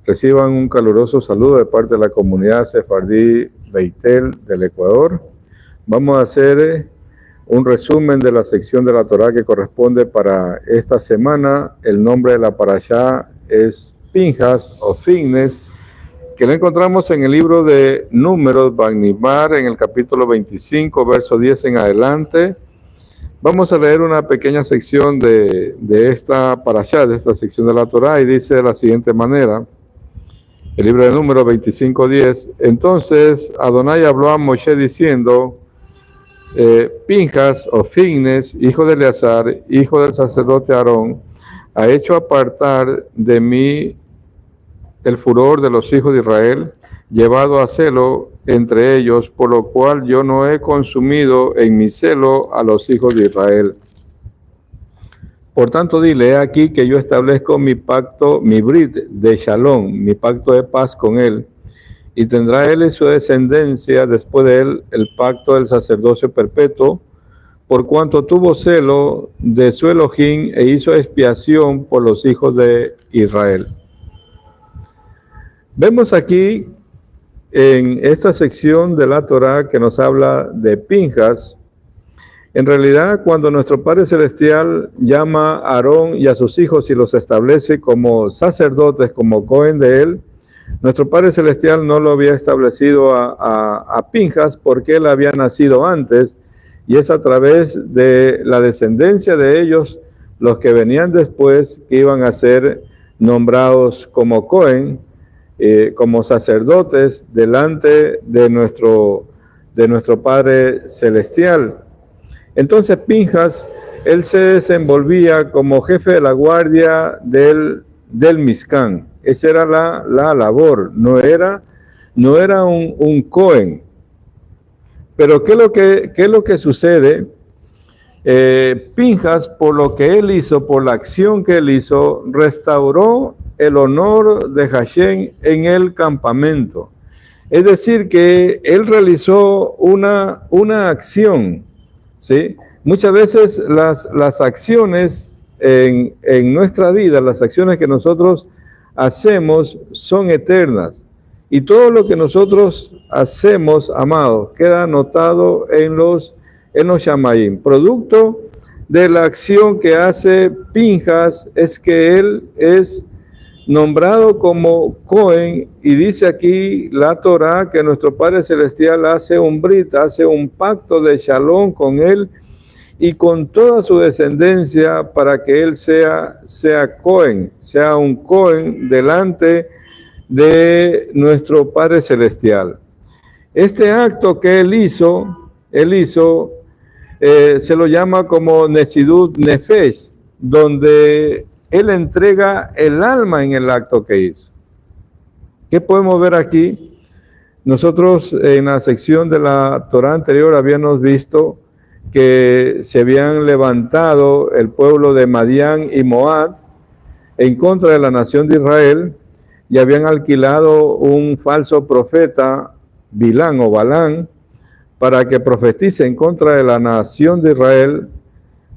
Reciban un caluroso saludo de parte de la comunidad sefardí Beitel del Ecuador. Vamos a hacer un resumen de la sección de la Torá que corresponde para esta semana. El nombre de la parashá es Pinjas o Fines, que lo encontramos en el libro de Números, Bamidbar, en el capítulo 25, verso 10 en adelante. Vamos a leer una pequeña sección de esta parashá, de esta sección de la Torá, y dice de la siguiente manera. El libro de Números 25:10. Entonces Adonai habló a Moshe diciendo: Pinjas o Fines, hijo de Eleazar, hijo del sacerdote Aarón, ha hecho apartar de mí el furor de los hijos de Israel, llevado a celo entre ellos, por lo cual yo no he consumido en mi celo a los hijos de Israel. Por tanto, dile aquí que yo establezco mi pacto, mi brit de shalom, mi pacto de paz con él, y tendrá él y su descendencia después de él el pacto del sacerdocio perpetuo, por cuanto tuvo celo de su Elohim e hizo expiación por los hijos de Israel. Vemos aquí en esta sección de la Torá que nos habla de Pinjas. En realidad, cuando nuestro Padre Celestial llama a Aarón y a sus hijos y los establece como sacerdotes, como Cohen de él, nuestro Padre Celestial no lo había establecido a Pinjas porque él había nacido antes, y es a través de la descendencia de ellos, los que venían después, que iban a ser nombrados como Cohen, como sacerdotes delante de nuestro Padre Celestial. Entonces Pinjas, él se desenvolvía como jefe de la guardia del Mizcán. Esa era la labor, no era un Cohen. Pero ¿qué es lo que sucede? Pinjas, por lo que él hizo, por la acción que él hizo, restauró el honor de Hashem en el campamento. Es decir, que él realizó una acción, ¿sí? Muchas veces las acciones en nuestra vida, las acciones que nosotros hacemos son eternas. Y todo lo que nosotros hacemos, amados, queda anotado en los Shamayim. Producto de la acción que hace Pinjas es que él es nombrado como Cohen, y dice aquí la Torá que nuestro Padre Celestial hace un brit, hace un pacto de shalom con él y con toda su descendencia para que él sea Cohen, sea un Cohen delante de nuestro Padre Celestial. Este acto que él hizo se lo llama como Nesidut Nefesh, donde él entrega el alma en el acto que hizo. ¿Qué podemos ver aquí? Nosotros en la sección de la Torá anterior habíamos visto que se habían levantado el pueblo de Madián y Moab en contra de la nación de Israel, y habían alquilado un falso profeta, Bilán o Balán, para que profetice en contra de la nación de Israel.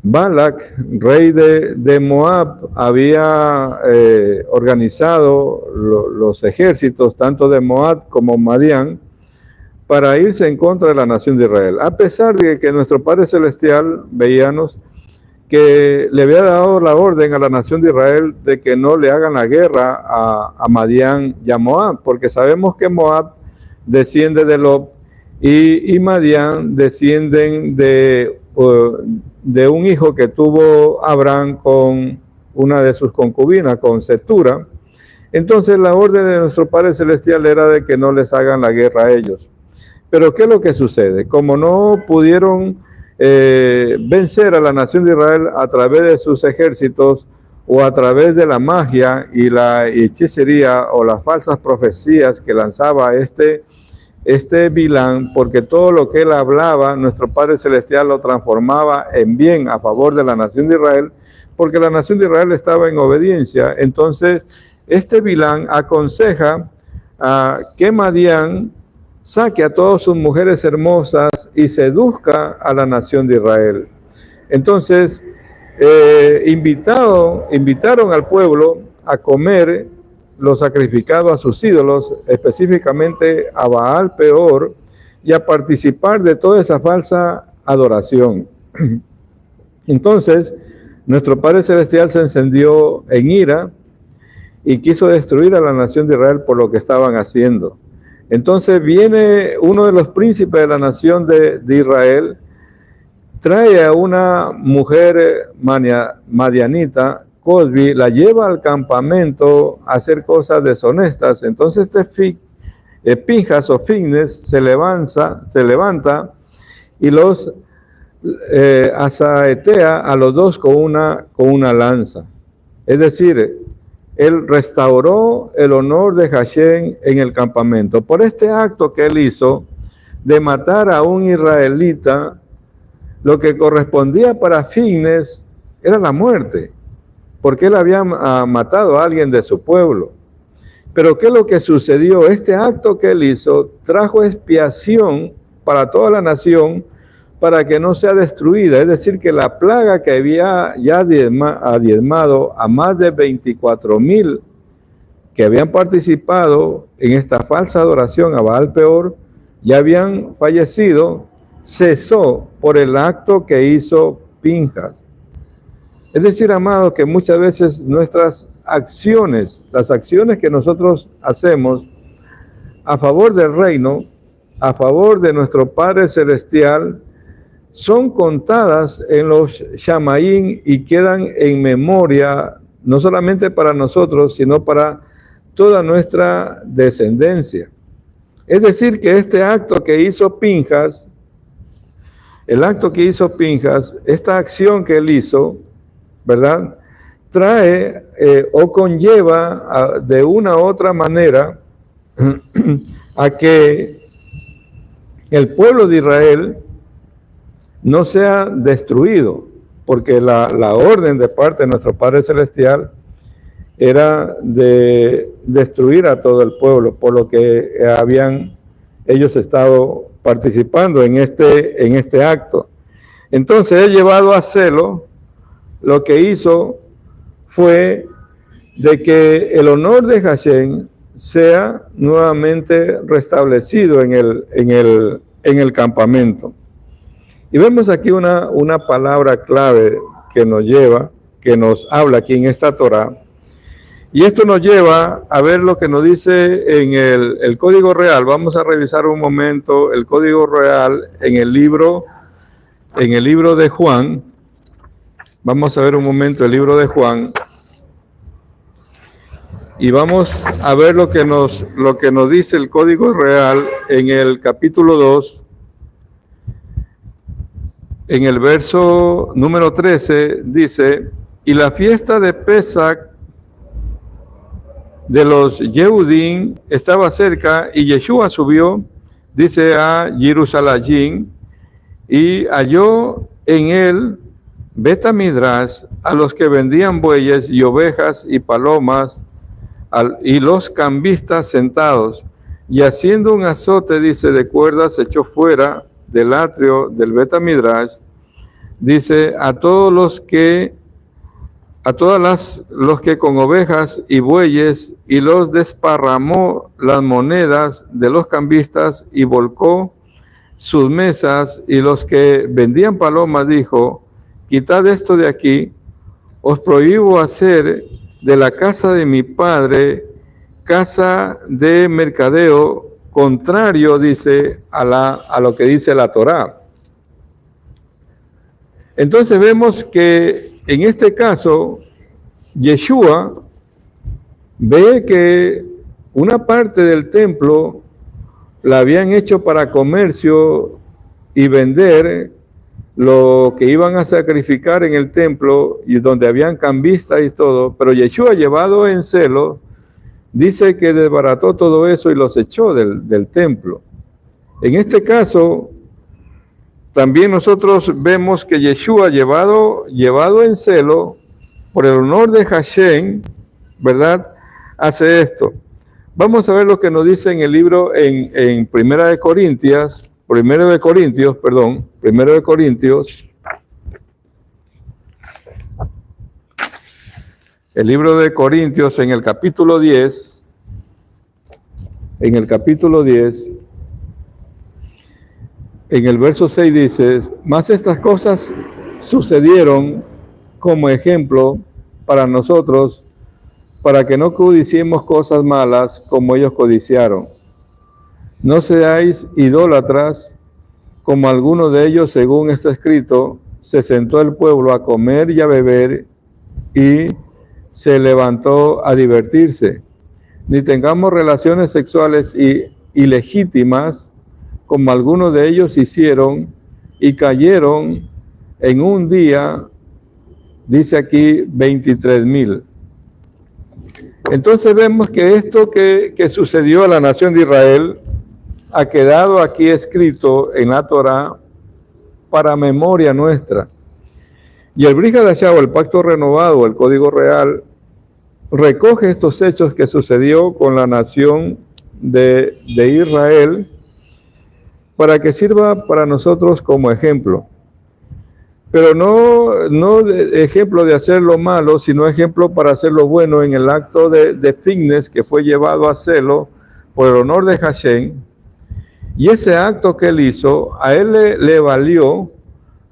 Balak, rey de Moab, había organizado los ejércitos tanto de Moab como Madián para irse en contra de la nación de Israel. A pesar de que nuestro Padre Celestial, veíamos, que le había dado la orden a la nación de Israel de que no le hagan la guerra a Madián y a Moab, porque sabemos que Moab desciende de Lot y Madián descienden de un hijo que tuvo Abraham con una de sus concubinas, con Setura. Entonces la orden de nuestro Padre Celestial era de que no les hagan la guerra a ellos. Pero ¿qué es lo que sucede? Como no pudieron vencer a la nación de Israel a través de sus ejércitos o a través de la magia y la hechicería o las falsas profecías que lanzaba este Bilán, porque todo lo que él hablaba, nuestro Padre Celestial lo transformaba en bien a favor de la nación de Israel, porque la nación de Israel estaba en obediencia. Entonces, este Bilán aconseja a que Madián saque a todas sus mujeres hermosas y seduzca a la nación de Israel. Entonces, invitaron al pueblo a comer lo sacrificado a sus ídolos, específicamente a Baal Peor, y a participar de toda esa falsa adoración. Entonces, nuestro Padre Celestial se encendió en ira y quiso destruir a la nación de Israel por lo que estaban haciendo. Entonces viene uno de los príncipes de la nación de Israel, trae a una mujer madianita, Cosbi, la lleva al campamento a hacer cosas deshonestas. Entonces Pinjas o Fines se levanta y los asaetea a los dos con una lanza. Es decir, él restauró el honor de Hashem en el campamento. Por este acto que él hizo de matar a un israelita, lo que correspondía para Fines era la muerte, porque él había matado a alguien de su pueblo. Pero ¿qué es lo que sucedió? Este acto que él hizo trajo expiación para toda la nación para que no sea destruida. Es decir, que la plaga que había ya diezmado a más de 24,000 que habían participado en esta falsa adoración a Baal Peor, ya habían fallecido, cesó por el acto que hizo Pinjas. Es decir, amados, que muchas veces nuestras acciones, las acciones que nosotros hacemos a favor del reino, a favor de nuestro Padre Celestial, son contadas en los Shamaín y quedan en memoria, no solamente para nosotros, sino para toda nuestra descendencia. Es decir, que este acto que hizo Pinjas, esta acción que él hizo, ¿verdad?, trae o conlleva de una u otra manera a que el pueblo de Israel no sea destruido, porque la orden de parte de nuestro Padre Celestial era de destruir a todo el pueblo, por lo que habían ellos estado participando en este acto. Entonces, él, llevado a celo, lo que hizo fue de que el honor de Hashem sea nuevamente restablecido en el campamento. Y vemos aquí una palabra clave que nos habla aquí en esta Torá. Y esto nos lleva a ver lo que nos dice en el Código Real. Vamos a revisar un momento el Código Real en el libro de Juan. Vamos a ver un momento el libro de Juan. Y vamos a ver lo que nos dice el Código Real en el capítulo 2. En el verso número 13 dice: y la fiesta de Pesach de los Yehudim estaba cerca, y Yeshua subió, dice, a Jerusalén, y halló en él Betamidrash a los que vendían bueyes y ovejas y palomas, y los cambistas sentados, y haciendo un azote, dice, de cuerdas, echó fuera del atrio del Betamidrash, dice, a todos los que con ovejas y bueyes, y los desparramó las monedas de los cambistas y volcó sus mesas, y los que vendían palomas dijo: quitad esto de aquí, os prohíbo hacer de la casa de mi padre casa de mercadeo, contrario, dice, a lo que dice la Torá. Entonces vemos que en este caso Yeshua ve que una parte del templo la habían hecho para comercio y vender lo que iban a sacrificar en el templo, y donde habían cambistas y todo, pero Yeshua, llevado en celo, dice que desbarató todo eso y los echó del templo. En este caso, también nosotros vemos que Yeshua, llevado en celo, por el honor de Hashem, ¿verdad?, hace esto. Vamos a ver lo que nos dice en el libro, en Primera de Corintios, el libro de Corintios, en el capítulo 10, en el capítulo 10, en el verso 6 dice, mas estas cosas sucedieron como ejemplo para nosotros, para que no codiciemos cosas malas como ellos codiciaron. No seáis idólatras, como alguno de ellos, según está escrito, se sentó el pueblo a comer y a beber, y se levantó a divertirse. Ni tengamos relaciones sexuales ilegítimas, como algunos de ellos hicieron, y cayeron en un día, dice aquí, 23,000. Entonces vemos que esto que sucedió a la nación de Israel ha quedado aquí escrito en la Torá para memoria nuestra. Y el Brit Hadashah, el pacto renovado, el código real, recoge estos hechos que sucedió con la nación de Israel para que sirva para nosotros como ejemplo. Pero no ejemplo de hacer lo malo, sino ejemplo para hacer lo bueno en el acto de Pinhas, que fue llevado a hacerlo por el honor de Hashem. Y ese acto que él hizo, a él le valió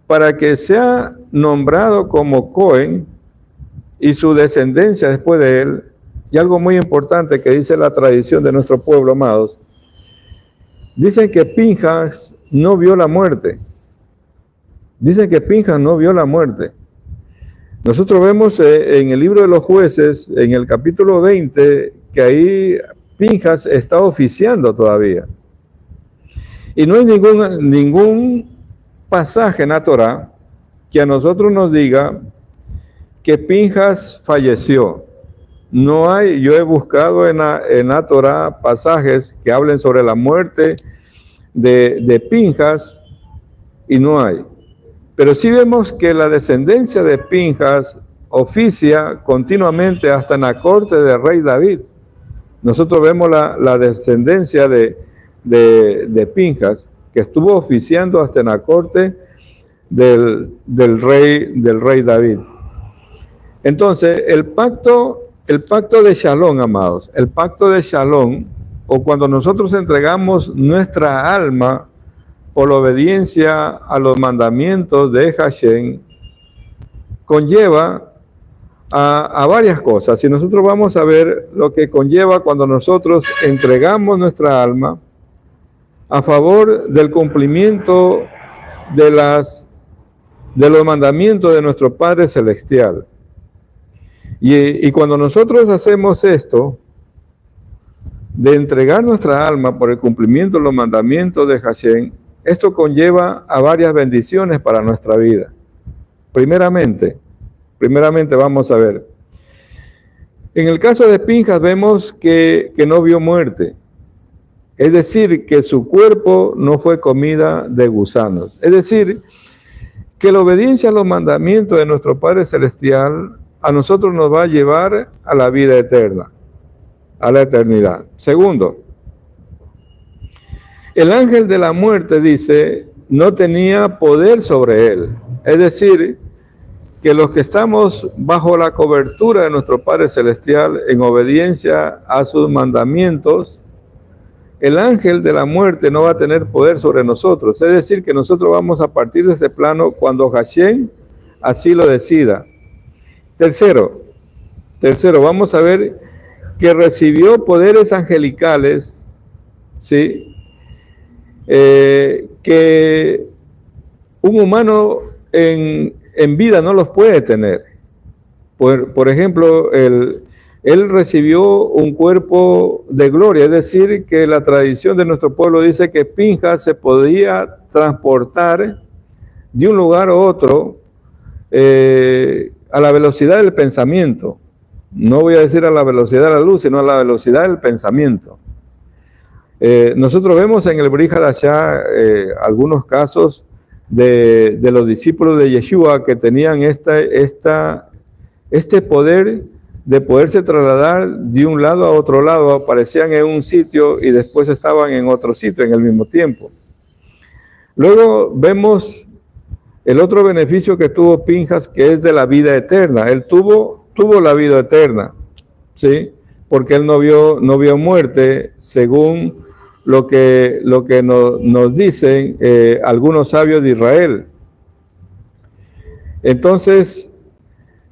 para que sea nombrado como Cohen y su descendencia después de él. Y algo muy importante que dice la tradición de nuestro pueblo, amados. Dicen que Pinhas no vio la muerte. Dicen que Pinhas no vio la muerte. Nosotros vemos en el libro de los jueces, en el capítulo 20, que ahí Pinhas está oficiando todavía. Y no hay ningún pasaje en la Torá que a nosotros nos diga que Pinhas falleció. No hay, yo he buscado en la Torá pasajes que hablen sobre la muerte de Pinhas y no hay. Pero sí vemos que la descendencia de Pinhas oficia continuamente hasta en la corte del rey David. Nosotros vemos la descendencia de Pinhas, que estuvo oficiando hasta en la corte del rey David. Entonces, el pacto de Shalom, amados, el pacto de Shalom, o cuando nosotros entregamos nuestra alma por la obediencia a los mandamientos de Hashem, conlleva a varias cosas. Y nosotros vamos a ver lo que conlleva cuando nosotros entregamos nuestra alma a favor del cumplimiento de los mandamientos de nuestro Padre Celestial. Y cuando nosotros hacemos esto, de entregar nuestra alma por el cumplimiento de los mandamientos de Hashem, esto conlleva a varias bendiciones para nuestra vida. Primeramente vamos a ver. En el caso de Pinhas vemos que no vio muerte. Es decir, que su cuerpo no fue comida de gusanos. Es decir, que la obediencia a los mandamientos de nuestro Padre Celestial a nosotros nos va a llevar a la vida eterna, a la eternidad. Segundo, el ángel de la muerte, dice, no tenía poder sobre él. Es decir, que los que estamos bajo la cobertura de nuestro Padre Celestial en obediencia a sus mandamientos, el ángel de la muerte no va a tener poder sobre nosotros. Es decir, que nosotros vamos a partir de ese plano cuando Hashem así lo decida. Tercero, vamos a ver que recibió poderes angelicales, ¿sí? Que un humano en vida no los puede tener. Por ejemplo, él recibió un cuerpo de gloria, es decir, que la tradición de nuestro pueblo dice que Pinhas se podía transportar de un lugar a otro a la velocidad del pensamiento. No voy a decir a la velocidad de la luz, sino a la velocidad del pensamiento. Nosotros vemos en el Brit Hadashah algunos casos de los discípulos de Yeshua que tenían este poder de poderse trasladar de un lado a otro lado, aparecían en un sitio y después estaban en otro sitio en el mismo tiempo. Luego vemos el otro beneficio que tuvo Pinhas, que es de la vida eterna. Él tuvo la vida eterna, ¿sí? porque él no vio muerte, según lo que nos dicen algunos sabios de Israel. Entonces,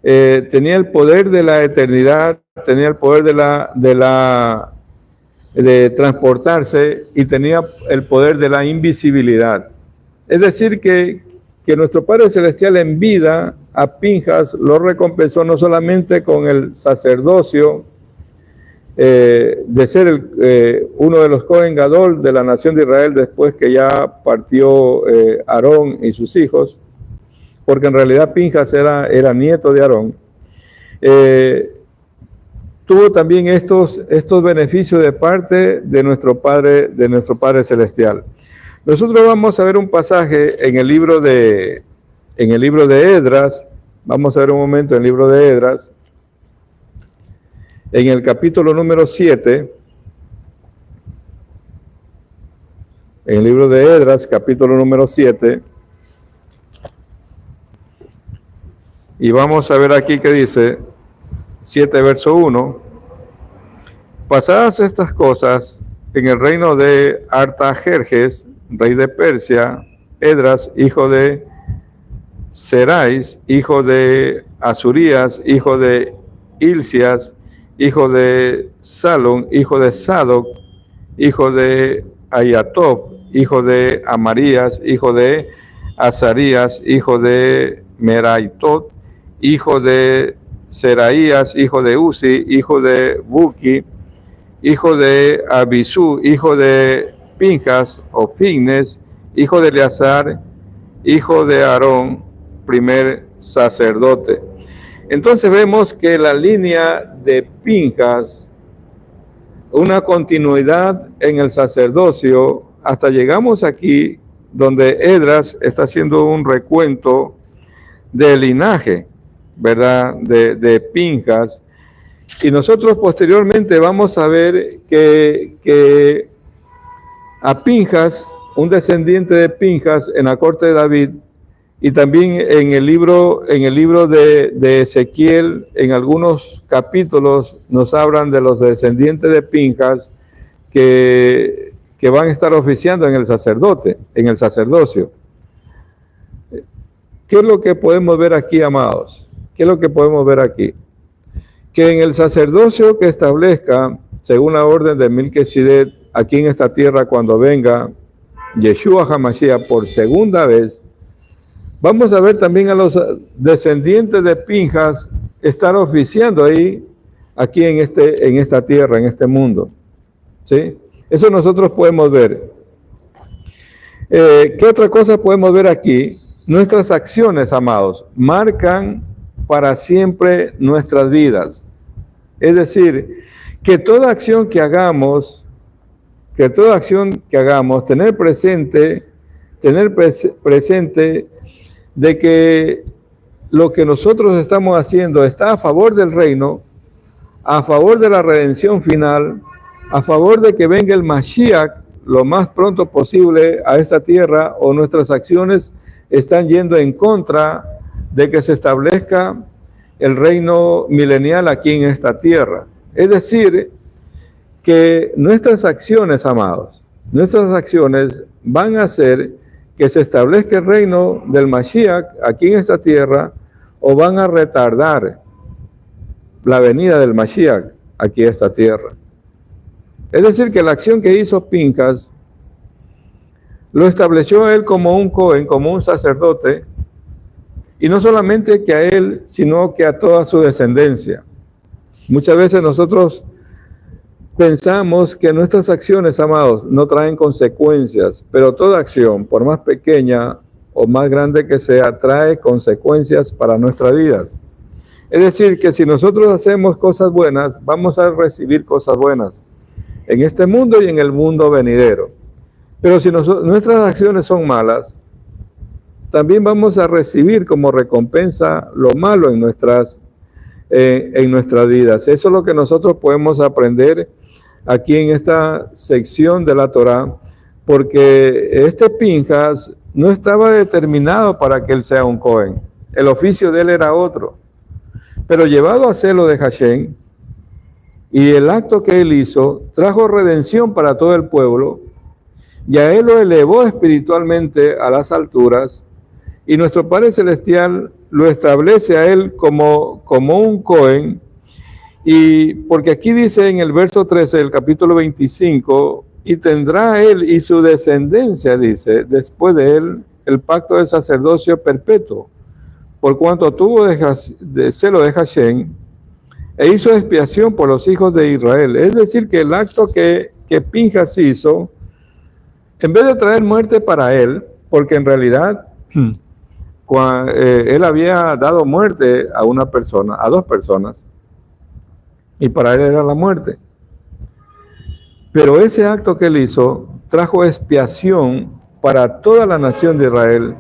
tenía el poder de la eternidad, tenía el poder de transportarse y tenía el poder de la invisibilidad. Es decir, que nuestro Padre Celestial en vida a Pinjas lo recompensó no solamente con el sacerdocio de ser uno de los Cohen Gadol de la nación de Israel después que ya partió Aarón y sus hijos, porque en realidad Pinjas era nieto de Aarón. Tuvo también estos beneficios de parte de nuestro Padre Celestial. Nosotros vamos a ver un pasaje en el libro de Esdras. Vamos a ver un momento en el libro de Esdras, en el capítulo número 7. En el libro de Esdras, capítulo número 7. Y vamos a ver aquí que dice, 7 verso 1. Pasadas estas cosas, en el reino de Artajerjes, rey de Persia, Esdras, hijo de Serais, hijo de Azurías, hijo de Hilcias, hijo de Salum, hijo de Sadoc, hijo de Ayatob, hijo de Amarías, hijo de Azarías, hijo de Meraitot, hijo de Seraías, hijo de Uzi, hijo de Buki, hijo de Abisú, hijo de Pinjas o Pignes, hijo de Eleazar, hijo de Aarón, primer sacerdote. Entonces vemos que la línea de Pinjas, una continuidad en el sacerdocio, hasta llegamos aquí donde Esdras está haciendo un recuento del linaje, ¿verdad? De Pinjas. Y nosotros posteriormente vamos a ver que a Pinjas, un descendiente de Pinjas en la corte de David, y también en el libro de Ezequiel, en algunos capítulos nos hablan de los descendientes de Pinjas que van a estar oficiando en el sacerdocio. ¿Qué es lo que podemos ver aquí, amados? ¿Qué es lo que podemos ver aquí? Que en el sacerdocio que establezca, según la orden de Melquisedec, aquí en esta tierra, cuando venga Yeshua HaMashiach por segunda vez, vamos a ver también a los descendientes de Pinjas estar oficiando aquí en esta tierra, en este mundo. ¿Sí? Eso nosotros podemos ver. ¿Qué otra cosa podemos ver aquí? Nuestras acciones, amados, marcan para siempre nuestras vidas. Es decir, que toda acción que hagamos, tener presente de que lo que nosotros estamos haciendo está a favor del reino, a favor de la redención final, a favor de que venga el Mashiach lo más pronto posible a esta tierra, o nuestras acciones están yendo en contra de que se establezca el reino milenial aquí en esta tierra. Es decir, que nuestras acciones, amados, nuestras acciones van a hacer que se establezca el reino del Mashiach aquí en esta tierra, o van a retardar la venida del Mashiach aquí a esta tierra. Es decir, que la acción que hizo Pinjas lo estableció a él como un Cohen, como un sacerdote, y no solamente que a él, sino que a toda su descendencia. Muchas veces nosotros pensamos que nuestras acciones, amados, no traen consecuencias, pero toda acción, por más pequeña o más grande que sea, trae consecuencias para nuestras vidas. Es decir, que si nosotros hacemos cosas buenas, vamos a recibir cosas buenas en este mundo y en el mundo venidero. Pero si nuestras acciones son malas, también vamos a recibir como recompensa lo malo en nuestras vidas. Eso es lo que nosotros podemos aprender aquí en esta sección de la Torá, porque este Pinjas no estaba determinado para que él sea un Cohen. El oficio de él era otro. Pero llevado a celo de Hashem, Y el acto que él hizo trajo redención para todo el pueblo, y a él lo elevó espiritualmente a las alturas, y nuestro Padre Celestial lo establece a él como un Cohen. Y porque aquí dice en el verso 13 del capítulo 25, y tendrá él y su descendencia, dice, después de él, el pacto de sacerdocio perpetuo, por cuanto tuvo de celo de Hashem, e hizo expiación por los hijos de Israel. Es decir, que el acto que Pinjas hizo, en vez de traer muerte para él, porque en realidad él había dado muerte a una persona, a dos personas, y para él era la muerte. Pero ese acto que él hizo trajo expiación para toda la nación de Israel,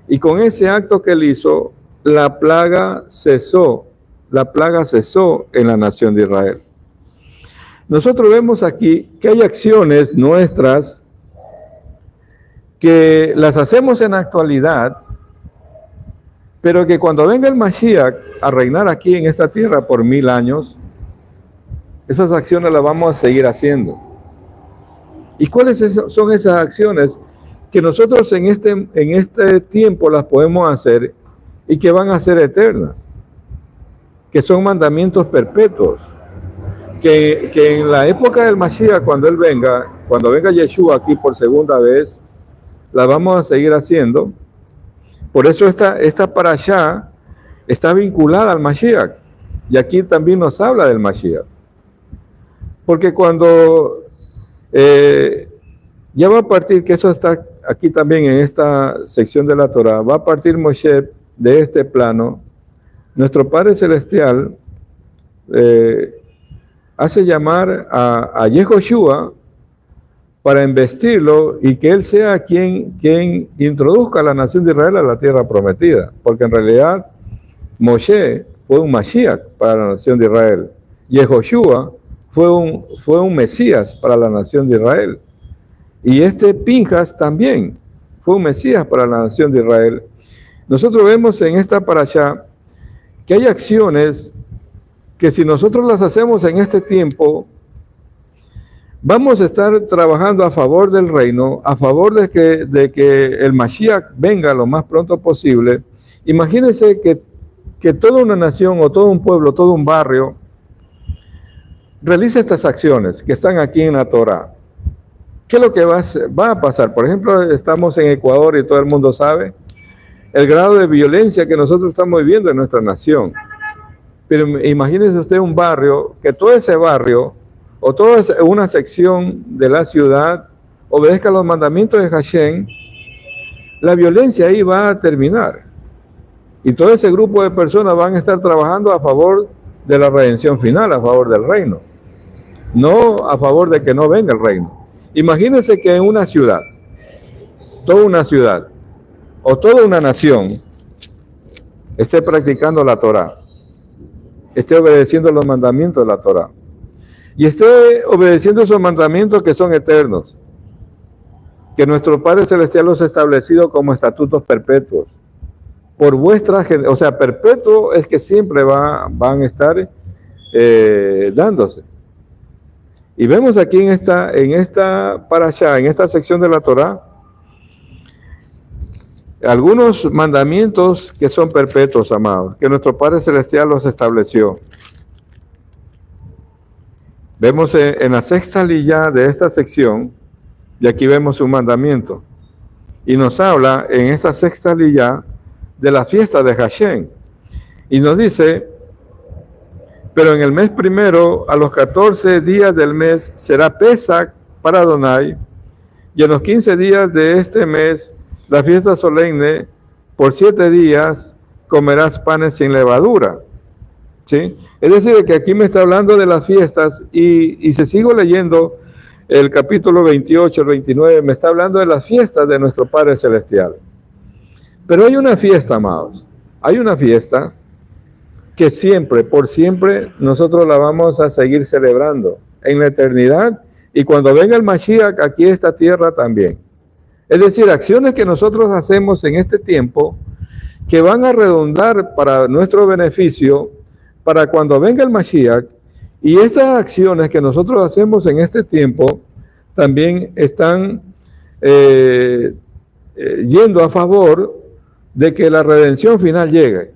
y con ese acto que él hizo, la plaga cesó en la nación de Israel. Nosotros vemos aquí que hay acciones nuestras que las hacemos en la actualidad, pero que cuando venga el Mashiach a reinar aquí en esta tierra por 1000 años, esas acciones las vamos a seguir haciendo. ¿Y cuáles son esas acciones que nosotros en este tiempo las podemos hacer y que van a ser eternas? Que son mandamientos perpetuos. Que en la época del Mashiach, cuando venga Yeshua aquí por segunda vez, las vamos a seguir haciendo. Por eso esta parashá está vinculada al Mashiach. Y aquí también nos habla del Mashiach. Porque cuando ya va a partir, que eso está aquí también en esta sección de la Torah, va a partir Moshe de este plano, nuestro Padre Celestial hace llamar a Yehoshua para investirlo y que él sea quien introduzca a la nación de Israel a la tierra prometida, porque en realidad Moshe fue un Mashiach para la nación de Israel. Yehoshua fue un Mesías para la nación de Israel. Y Pinjas también fue un Mesías para la nación de Israel. Nosotros vemos en esta parashá que hay acciones que si nosotros las hacemos en este tiempo, vamos a estar trabajando a favor del reino, a favor de que el Mashiach venga lo más pronto posible. Imagínense que toda una nación o todo un pueblo, todo un barrio, realiza estas acciones que están aquí en la Torah. ¿Qué es lo que va a pasar? Por ejemplo, estamos en Ecuador y todo el mundo sabe el grado de violencia que nosotros estamos viviendo en nuestra nación. Pero imagínese usted un barrio, que todo ese barrio o toda una sección de la ciudad obedezca los mandamientos de Hashem, la violencia ahí va a terminar. Y todo ese grupo de personas van a estar trabajando a favor de la redención final, a favor del reino. No a favor de que no venga el reino. Imagínense que en una ciudad, toda una ciudad, o toda una nación, esté practicando la Torah, esté obedeciendo los mandamientos de la Torah, y esté obedeciendo esos mandamientos que son eternos, que nuestro Padre Celestial los ha establecido como estatutos perpetuos, por vuestra, o sea, perpetuo es que siempre van a estar dándose. Y vemos aquí en esta parashá, en esta sección de la Torah, algunos mandamientos que son perpetuos, amados, que nuestro Padre Celestial los estableció. Vemos en la sexta liyá de esta sección, y aquí vemos un mandamiento, y nos habla en esta sexta liyá de la fiesta de Hashem, y nos dice: pero en el mes primero, a los 14 días del mes, será Pesach para Adonai, y en los 15 días de este mes, la fiesta solemne, por 7 días comerás panes sin levadura. ¿Sí? Es decir, que aquí me está hablando de las fiestas, y si sigo leyendo el capítulo 28, el 29, me está hablando de las fiestas de nuestro Padre Celestial. Pero hay una fiesta, amados, hay una fiesta que siempre, por siempre, nosotros la vamos a seguir celebrando en la eternidad, y cuando venga el Mashiach aquí a esta tierra también. Es decir, acciones que nosotros hacemos en este tiempo que van a redundar para nuestro beneficio, para cuando venga el Mashiach Y esas acciones que nosotros hacemos en este tiempo también están yendo a favor de que la redención final llegue.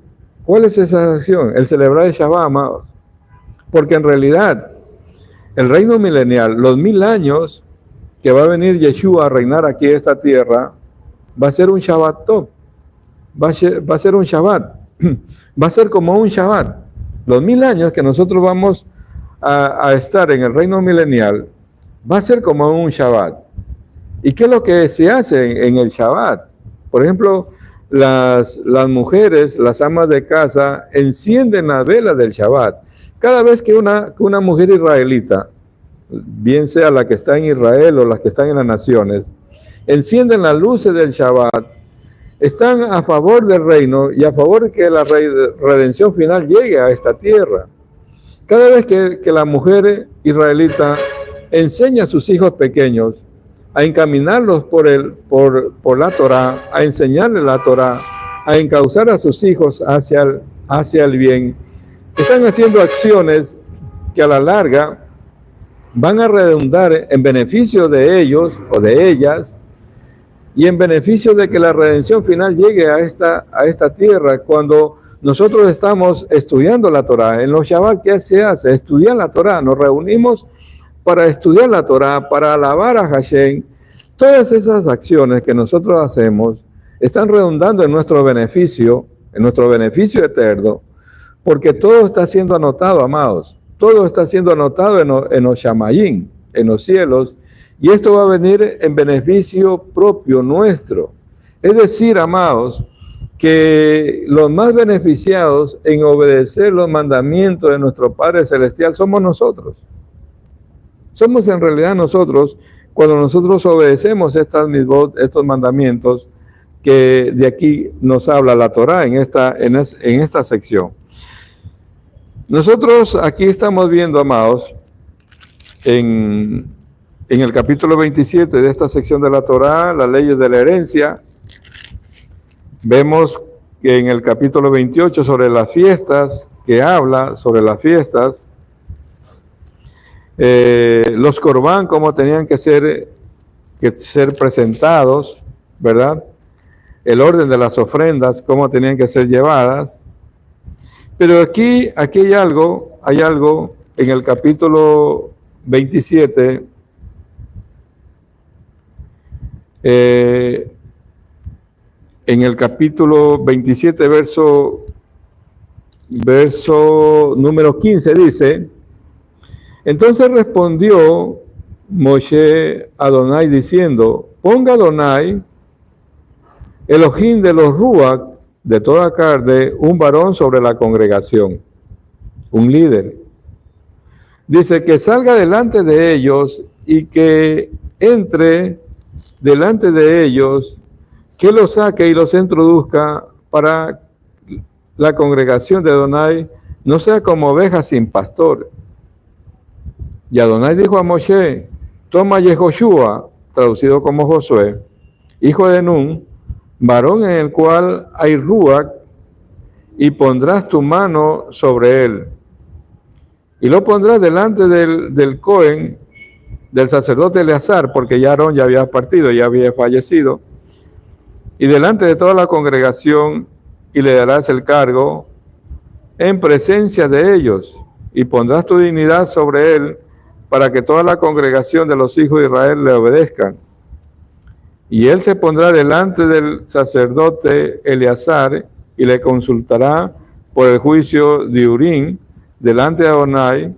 ¿Cuál es esa acción? El celebrar el Shabbat, amados. Porque en realidad, el reino milenial, los 1000 años que va a venir Yeshua a reinar aquí en esta tierra, va a ser un Shabbat top. Va a ser un Shabbat. Va a ser como un Shabbat. Los 1000 años que nosotros vamos a estar en el reino milenial, va a ser como un Shabbat. ¿Y qué es lo que se hace en el Shabbat? Por ejemplo, las mujeres, las amas de casa, encienden la vela del Shabbat. Cada vez que una mujer israelita, bien sea la que está en Israel o las que están en las naciones, encienden las luces del Shabbat, están a favor del reino y a favor de que la redención final llegue a esta tierra. Cada vez que la mujer israelita enseña a sus hijos pequeños a encaminarlos por la Torá, a enseñarles la Torá, a encauzar a sus hijos hacia el bien, están haciendo acciones que a la larga van a redundar en beneficio de ellos o de ellas y en beneficio de que la redención final llegue a esta tierra. Cuando nosotros estamos estudiando la Torá, en los Shabbat, ¿qué se hace? Estudiar la Torá. Nos reunimos para estudiar la Torá, para alabar a Hashem. Todas esas acciones que nosotros hacemos están redundando en nuestro beneficio eterno, porque todo está siendo anotado, amados. Todo está siendo anotado en los Shamayim, en los cielos, y esto va a venir en beneficio propio nuestro. Es decir, amados, que los más beneficiados en obedecer los mandamientos de nuestro Padre Celestial somos nosotros. Somos en realidad nosotros, cuando nosotros obedecemos estos mandamientos que de aquí nos habla la Torá en esta sección. Nosotros aquí estamos viendo, amados, en el capítulo 27 de esta sección de la Torá, las leyes de la herencia. Vemos que en el capítulo 28 sobre las fiestas, que habla sobre las fiestas, los corbán, cómo tenían que ser presentados, ¿verdad? El orden de las ofrendas, cómo tenían que ser llevadas. Pero aquí hay algo en el capítulo 27, en el capítulo 27, verso número 15, dice: entonces respondió Moshe a Adonai diciendo: ponga Adonai, Elohim de los Ruach, de toda carne, un varón sobre la congregación, un líder. Dice que salga delante de ellos y que entre delante de ellos, que los saque y los introduzca para la congregación de Adonai, no sea como oveja sin pastor. Y Adonai dijo a Moshe: toma Yehoshua, traducido como Josué, hijo de Nun, varón en el cual hay Ruach, y pondrás tu mano sobre él. Y lo pondrás delante del Cohen, del sacerdote Eleazar, porque ya Aarón ya había partido, ya había fallecido, y delante de toda la congregación, y le darás el cargo en presencia de ellos, y pondrás tu dignidad sobre él, para que toda la congregación de los hijos de Israel le obedezcan. Y él se pondrá delante del sacerdote Eleazar y le consultará por el juicio de Urim delante de Adonai,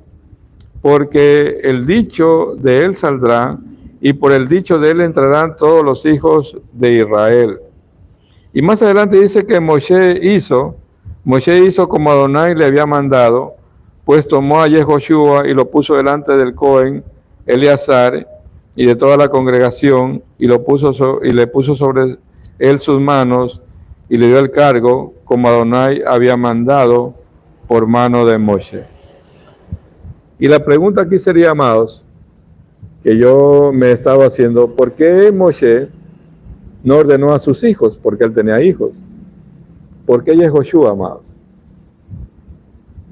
porque el dicho de él saldrá y por el dicho de él entrarán todos los hijos de Israel. Y más adelante dice que Moshe hizo como Adonai le había mandado, pues tomó a Yehoshua y lo puso delante del Cohen Eleazar y de toda la congregación, y le puso sobre él sus manos, y le dio el cargo, como Adonai había mandado por mano de Moshe. Y la pregunta aquí sería, amados, que yo me estaba haciendo: ¿por qué Moshe no ordenó a sus hijos? Porque él tenía hijos. ¿Por qué Yehoshua, amados?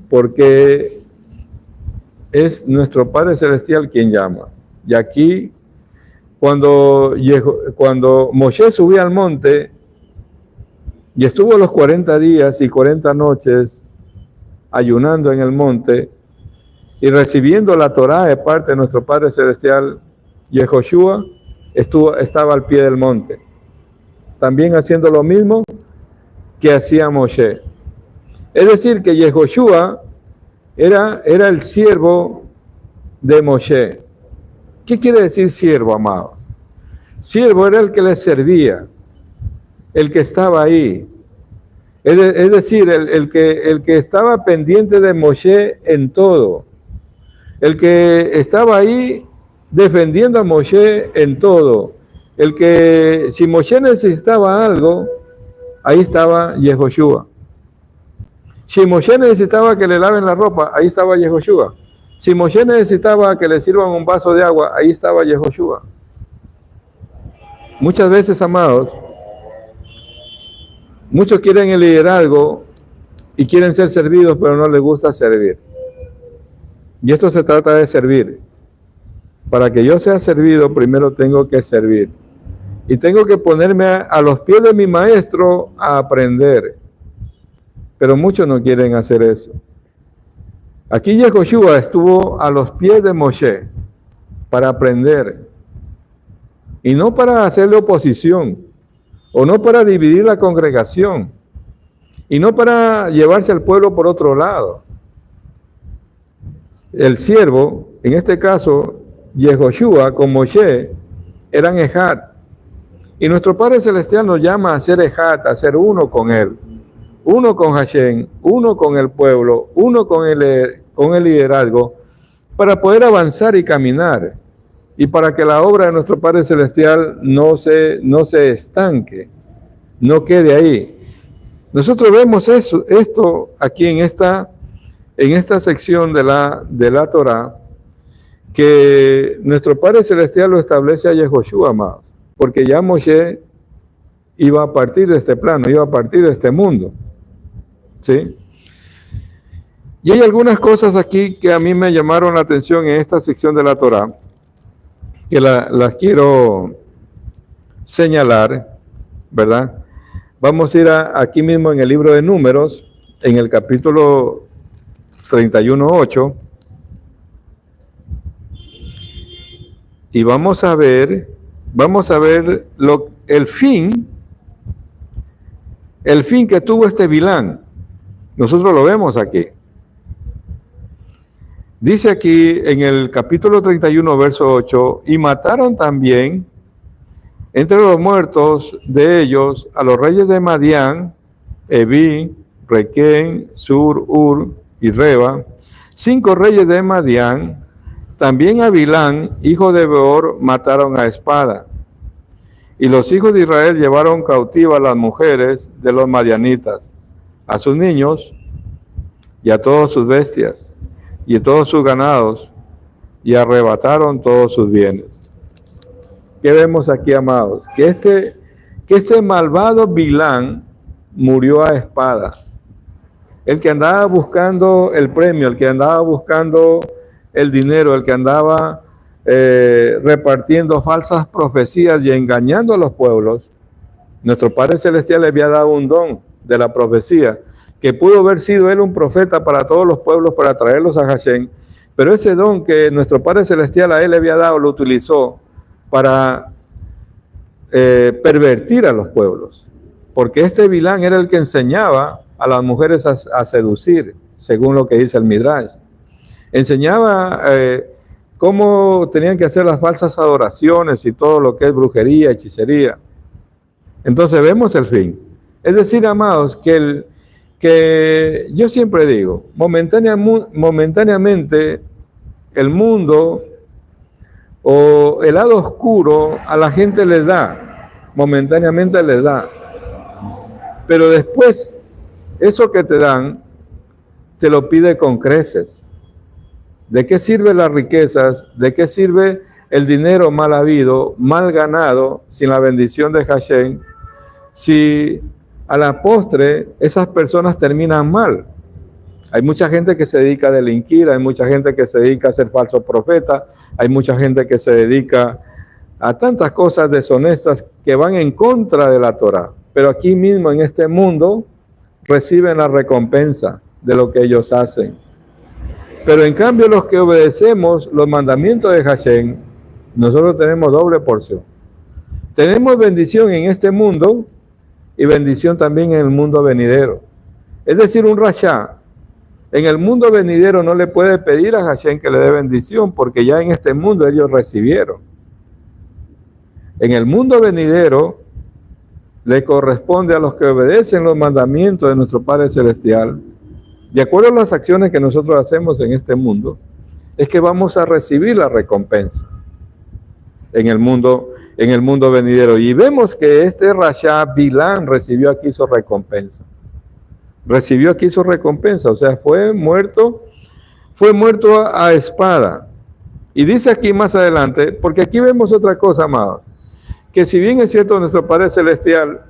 Porque es nuestro Padre Celestial quien llama. Y aquí, cuando Moshe subía al monte y estuvo los 40 días y 40 noches ayunando en el monte y recibiendo la Torá de parte de nuestro Padre Celestial, Yehoshua estaba al pie del monte, también haciendo lo mismo que hacía Moshe. Es decir, que Yehoshua era el siervo de Moshe. ¿Qué quiere decir siervo, amado? Siervo era el que le servía, el que estaba ahí. Es decir, el que estaba pendiente de Moshe en todo. El que estaba ahí defendiendo a Moshe en todo. El que, si Moshe necesitaba algo, ahí estaba Yehoshua. Si Moshe necesitaba que le laven la ropa, ahí estaba Yehoshua. Si Moshe necesitaba que le sirvan un vaso de agua, ahí estaba Yehoshua. Muchas veces, amados, muchos quieren el liderazgo y quieren ser servidos, pero no les gusta servir. Y esto se trata de servir. Para que yo sea servido, primero tengo que servir. Y tengo que ponerme a los pies de mi maestro a aprender. Pero muchos no quieren hacer eso. Aquí Yehoshua estuvo a los pies de Moshe para aprender. Y no para hacerle oposición, o no para dividir la congregación, y no para llevarse al pueblo por otro lado. El siervo, en este caso, Yehoshua con Moshe, eran Ejad. Y nuestro Padre Celestial nos llama a ser Ejad, a ser uno con Él. Uno con Hashem, uno con el pueblo, uno con el liderazgo, para poder avanzar y caminar. Y para que la obra de nuestro Padre Celestial no se estanque, no quede ahí. Nosotros vemos esto aquí en esta sección de la Torá, que nuestro Padre Celestial lo establece a Yehoshua, amados, porque ya Moshe iba a partir de este plano, iba a partir de este mundo, ¿sí? Y hay algunas cosas aquí que a mí me llamaron la atención en esta sección de la Torá, que las quiero señalar, ¿verdad? Vamos a ir aquí mismo en el libro de Números, en el capítulo 31:8, y vamos a ver el fin que tuvo este Bilán. Nosotros lo vemos aquí. Dice aquí en el capítulo 31, verso 8, y mataron también entre los muertos de ellos a los reyes de Madián, Eví, Requén, Sur, Ur y Reba, 5 reyes de Madián. También a Bilán, hijo de Beor, mataron a espada. Y los hijos de Israel llevaron cautivas a las mujeres de los madianitas, a sus niños y a todas sus bestias y a todos sus ganados, y arrebataron todos sus bienes. ¿Qué vemos aquí, amados? Que este malvado Bilán murió a espada. El que andaba buscando el premio, el que andaba buscando el dinero, el que andaba repartiendo falsas profecías y engañando a los pueblos, nuestro Padre Celestial le había dado un don de la profecía, que pudo haber sido él un profeta para todos los pueblos, para traerlos a Hashem, pero ese don que nuestro Padre Celestial a él le había dado, lo utilizó para pervertir a los pueblos, porque este Bilán era el que enseñaba a las mujeres a seducir, según lo que dice el Midrash. Enseñaba cómo tenían que hacer las falsas adoraciones y todo lo que es brujería, hechicería. Entonces vemos el fin. Es decir, amados, que yo siempre digo, momentáneamente el mundo o el lado oscuro a la gente les da, momentáneamente les da, pero después eso que te dan, te lo pide con creces. ¿De qué sirve las riquezas? ¿De qué sirve el dinero mal habido, mal ganado, sin la bendición de Hashem, si a la postre esas personas terminan mal? Hay mucha gente que se dedica a delinquir, hay mucha gente que se dedica a ser falso profeta, hay mucha gente que se dedica a tantas cosas deshonestas que van en contra de la Torá. Pero aquí mismo en este mundo reciben la recompensa de lo que ellos hacen. Pero en cambio los que obedecemos los mandamientos de Hashem, nosotros tenemos doble porción. Tenemos bendición en este mundo y bendición también en el mundo venidero. Es decir, un rasha en el mundo venidero no le puede pedir a Hashem que le dé bendición porque ya en este mundo ellos recibieron. En el mundo venidero le corresponde a los que obedecen los mandamientos de nuestro Padre Celestial, de acuerdo a las acciones que nosotros hacemos en este mundo, es que vamos a recibir la recompensa en el mundo venidero. Y vemos que este rasha Bilán recibió aquí su recompensa. Recibió aquí su recompensa, o sea, fue muerto a espada. Y dice aquí más adelante, porque aquí vemos otra cosa, amados, que si bien es cierto nuestro Padre Celestial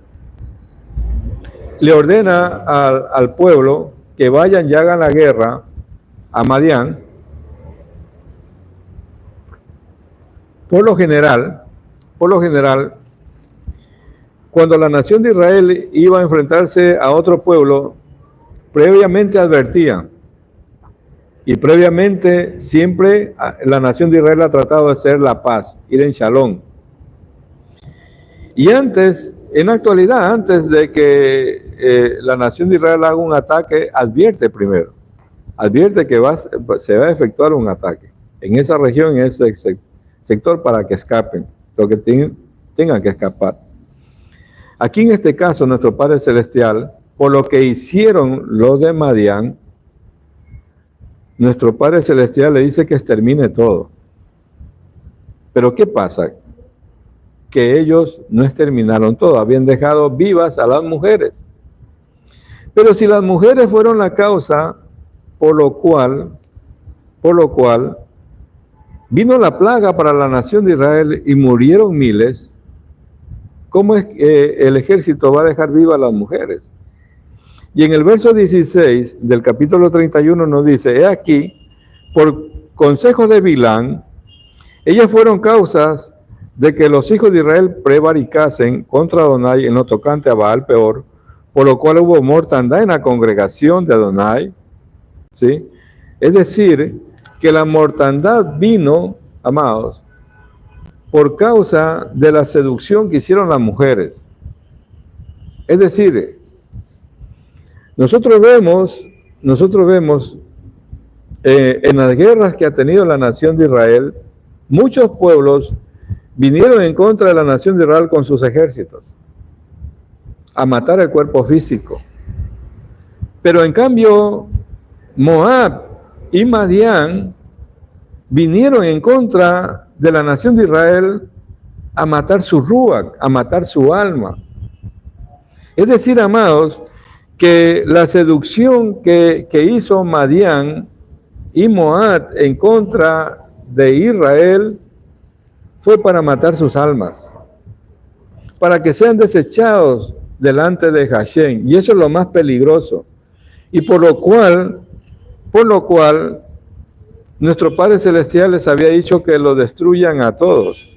le ordena al pueblo que vayan y hagan la guerra a Madián, por lo general, cuando la nación de Israel iba a enfrentarse a otro pueblo, previamente advertían, y previamente siempre la nación de Israel ha tratado de hacer la paz, ir en shalom. Y antes, en la actualidad, antes de que la nación de Israel haga un ataque, advierte primero. Advierte que se va a efectuar un ataque en esa región, en ese sector, para que escapen, lo que tengan que escapar. Aquí en este caso, nuestro Padre Celestial, por lo que hicieron los de Madián, nuestro Padre Celestial le dice que extermine todo. Pero ¿qué pasa? Que ellos no exterminaron todo, habían dejado vivas a las mujeres. Pero si las mujeres fueron la causa por lo cual vino la plaga para la nación de Israel y murieron miles, ¿cómo es que el ejército va a dejar vivas a las mujeres? Y en el verso 16 del capítulo 31 nos dice, he aquí, por consejo de Bilán, ellas fueron causas de que los hijos de Israel prevaricasen contra Adonai en lo tocante a Baal Peor, por lo cual hubo mortandad en la congregación de Adonai, ¿sí? Es decir, que la mortandad vino, amados, por causa de la seducción que hicieron las mujeres. Es decir, nosotros vemos en las guerras que ha tenido la nación de Israel, muchos pueblos vinieron en contra de la nación de Israel con sus ejércitos, a matar el cuerpo físico. Pero en cambio, Moab y Madián vinieron en contra de la nación de Israel a matar su ruach, a matar su alma. Es decir, amados, que la seducción que hizo Madián y Moab en contra de Israel fue para matar sus almas, para que sean desechados delante de Hashem, y eso es lo más peligroso, y por lo cual nuestro Padre Celestial les había dicho que lo destruyan a todos.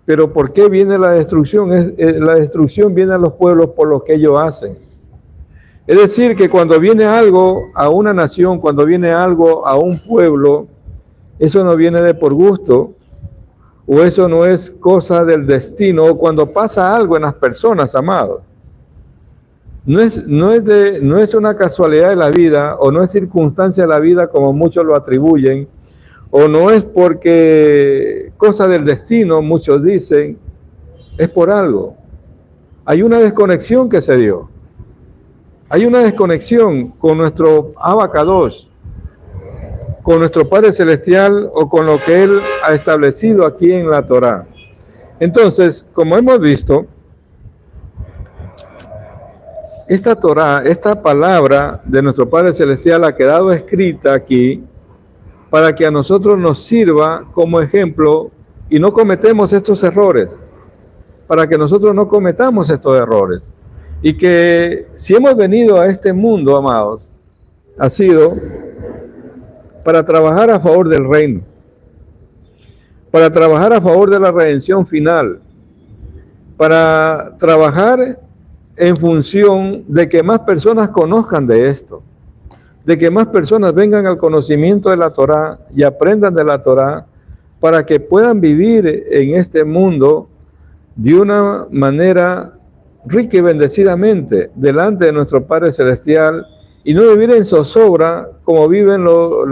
Pero ¿por qué viene la destrucción? La destrucción viene a los pueblos por lo que ellos hacen. Es decir, que cuando viene algo a una nación, cuando viene algo a un pueblo, eso no viene de por gusto, o eso no es cosa del destino, o cuando pasa algo en las personas, amados. No es una casualidad de la vida, o no es circunstancia de la vida como muchos lo atribuyen, o no es porque cosa del destino, muchos dicen, es por algo. Hay una desconexión que se dio. Hay una desconexión con nuestro Abacadosh, con nuestro Padre Celestial o con lo que Él ha establecido aquí en la Torá. Entonces, como hemos visto, esta Torá, esta palabra de nuestro Padre Celestial ha quedado escrita aquí para que a nosotros nos sirva como ejemplo y no cometemos estos errores, para que nosotros no cometamos estos errores. Y que si hemos venido a este mundo, amados, ha sido para trabajar a favor del reino, para trabajar a favor de la redención final, para trabajar en función de que más personas conozcan de esto, de que más personas vengan al conocimiento de la Torá y aprendan de la Torá para que puedan vivir en este mundo de una manera rica y bendecidamente delante de nuestro Padre Celestial y no vivir en zozobra como viven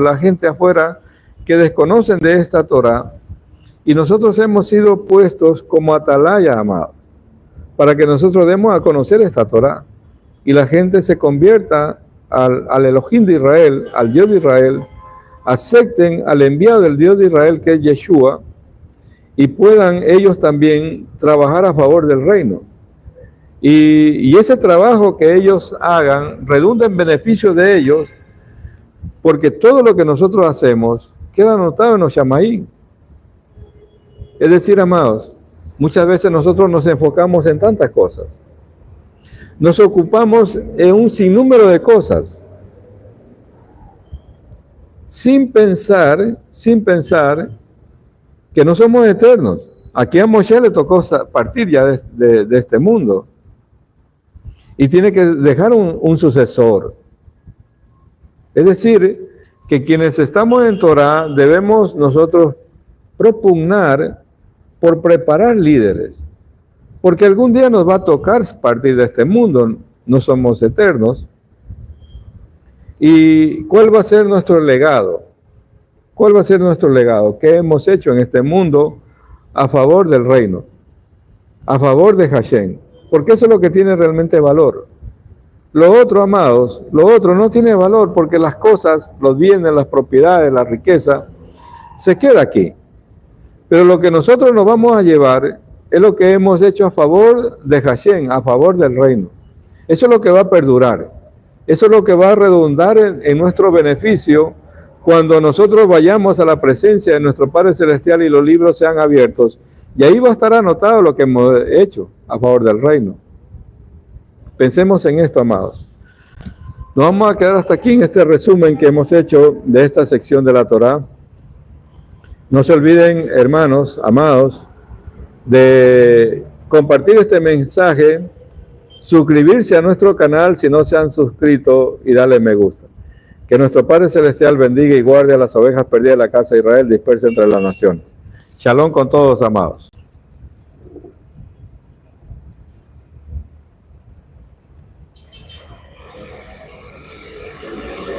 la gente afuera que desconocen de esta Torá. Y nosotros hemos sido puestos como atalaya, amado, para que nosotros demos a conocer esta Torá y la gente se convierta al Elohim de Israel, al Dios de Israel, acepten al enviado del Dios de Israel que es Yeshua y puedan ellos también trabajar a favor del reino. Y ese trabajo que ellos hagan redunda en beneficio de ellos, porque todo lo que nosotros hacemos queda anotado en los Shamaí. Es decir, amados, muchas veces nosotros nos enfocamos en tantas cosas. Nos ocupamos en un sinnúmero de cosas, sin pensar que no somos eternos. Aquí a Moshe le tocó partir ya de este mundo y tiene que dejar un sucesor. Es decir, que quienes estamos en Torah debemos nosotros propugnar por preparar líderes, porque algún día nos va a tocar partir de este mundo, no somos eternos. ¿Y cuál va a ser nuestro legado? ¿Cuál va a ser nuestro legado? ¿Qué hemos hecho en este mundo a favor del reino? A favor de Hashem. Porque eso es lo que tiene realmente valor. Lo otro, amados, lo otro no tiene valor porque las cosas, los bienes, las propiedades, la riqueza, se queda aquí. Pero lo que nosotros nos vamos a llevar es lo que hemos hecho a favor de Hashem, a favor del reino. Eso es lo que va a perdurar. Eso es lo que va a redundar en nuestro beneficio cuando nosotros vayamos a la presencia de nuestro Padre Celestial y los libros sean abiertos. Y ahí va a estar anotado lo que hemos hecho a favor del reino. Pensemos en esto, amados. Nos vamos a quedar hasta aquí en este resumen que hemos hecho de esta sección de la Torá. No se olviden, hermanos, amados, de compartir este mensaje, suscribirse a nuestro canal si no se han suscrito y darle me gusta. Que nuestro Padre Celestial bendiga y guarde a las ovejas perdidas de la casa de Israel dispersas entre las naciones. Shalom con todos, amados.